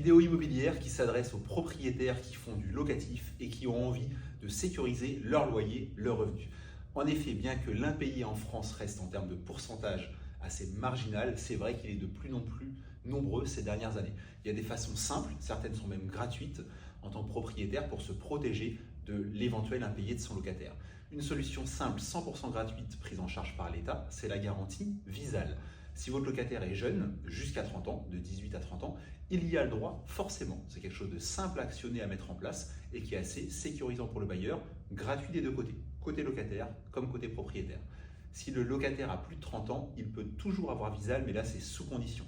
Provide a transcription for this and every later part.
vidéo immobilière qui s'adresse aux propriétaires qui font du locatif et qui ont envie de sécuriser leur loyer, leurs revenus. En effet, bien que l'impayé en France reste en termes de pourcentage assez marginal, c'est vrai qu'il est de plus en plus nombreux ces dernières années. Il y a des façons simples, certaines sont même gratuites, en tant que propriétaire pour se protéger de l'éventuel impayé de son locataire. Une solution simple, 100% gratuite, prise en charge par l'État, c'est la garantie Visale. Si votre locataire est jeune, jusqu'à 30 ans, de 18 à 30 ans, il y a le droit forcément. C'est quelque chose de simple à actionner, à mettre en place et qui est assez sécurisant pour le bailleur, gratuit des deux côtés, côté locataire comme côté propriétaire. Si le locataire a plus de 30 ans, il peut toujours avoir Visale, mais là c'est sous condition.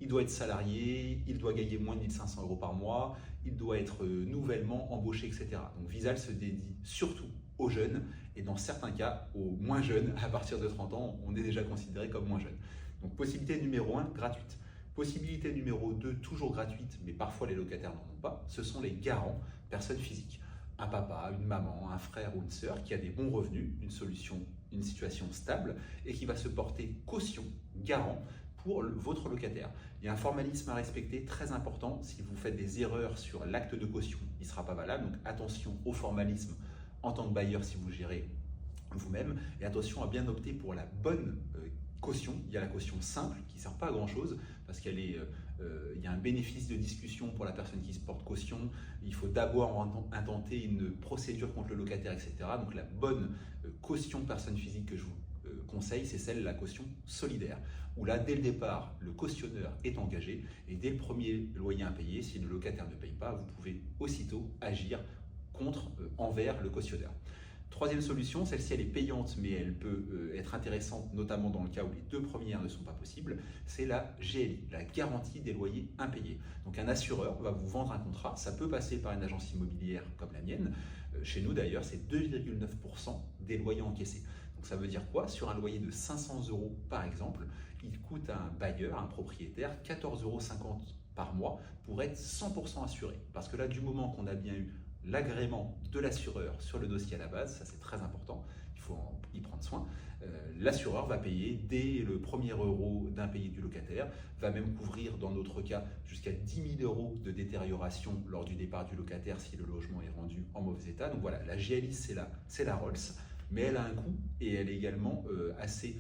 Il doit être salarié, il doit gagner moins de 1 500 € par mois, il doit être nouvellement embauché, etc. Donc Visale se dédie surtout aux jeunes et dans certains cas aux moins jeunes. À partir de 30 ans, on est déjà considéré comme moins jeune. Donc possibilité numéro 1, gratuite. Possibilité numéro 2, toujours gratuite, mais parfois les locataires n'en ont pas, ce sont les garants, personnes physiques. Un papa, une maman, un frère ou une sœur qui a des bons revenus, une situation stable et qui va se porter caution, garant pour votre locataire. Il y a un formalisme à respecter très important. Si vous faites des erreurs sur l'acte de caution, il ne sera pas valable. Donc attention au formalisme en tant que bailleur si vous gérez vous-même. Et attention à bien opter pour la bonne caution. Il y a la caution simple qui ne sert pas à grand chose parce qu'il y a un bénéfice de discussion pour la personne qui se porte caution. Il faut d'abord intenter une procédure contre le locataire, etc. Donc la bonne caution personne physique que je vous conseille, c'est celle de la caution solidaire, où là, dès le départ, le cautionneur est engagé et dès le premier loyer impayé, si le locataire ne paye pas, vous pouvez aussitôt agir envers le cautionneur. Troisième solution, celle-ci elle est payante mais elle peut être intéressante notamment dans le cas où les deux premières ne sont pas possibles, c'est la GLI, la garantie des loyers impayés. Donc un assureur va vous vendre un contrat, ça peut passer par une agence immobilière comme la mienne, chez nous d'ailleurs c'est 2,9% des loyers encaissés. Donc ça veut dire quoi? Sur un loyer de 500 € par exemple, il coûte à un bailleur, à un propriétaire 14,50 € par mois pour être 100% assuré. Parce que là du moment qu'on a bien eu l'agrément de l'assureur sur le dossier à la base, ça c'est très important, il faut y prendre soin. L'assureur va payer dès le premier euro d'impayé du locataire, va même couvrir dans notre cas jusqu'à 10 000 € de détérioration lors du départ du locataire si le logement est rendu en mauvais état. Donc voilà, la GLI c'est la Rolls, mais elle a un coût et elle est également assez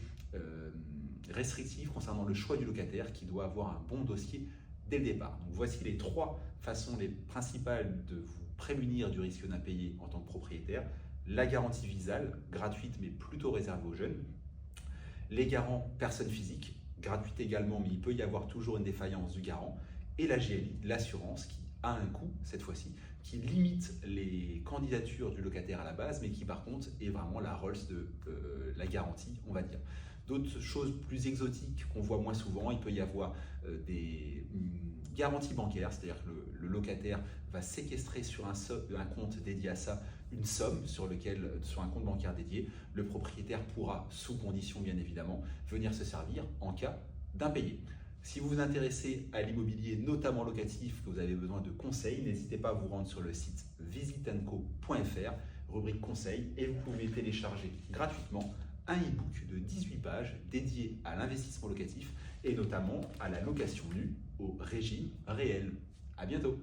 restrictive concernant le choix du locataire qui doit avoir un bon dossier dès le départ. Donc voici les trois façons les principales de vous prémunir du risque d'impayé en tant que propriétaire. La garantie Visale, gratuite mais plutôt réservée aux jeunes. Les garants personnes physiques, gratuite également mais il peut y avoir toujours une défaillance du garant. Et la GLI, l'assurance qui a un coût cette fois-ci, qui limite les candidatures du locataire à la base mais qui par contre est vraiment la Rolls de la garantie on va dire. D'autres choses plus exotiques qu'on voit moins souvent, il peut y avoir des garanties bancaires, c'est-à-dire que le locataire va séquestrer sur un compte dédié à ça une somme sur un compte bancaire dédié. Le propriétaire pourra, sous condition bien évidemment, venir se servir en cas d'impayé. Si vous vous intéressez à l'immobilier, notamment locatif, que vous avez besoin de conseils, n'hésitez pas à vous rendre sur le site visitenco.fr, rubrique conseils, et vous pouvez télécharger gratuitement un e-book de 18 pages dédié à l'investissement locatif et notamment à la location nue au régime réel. À bientôt.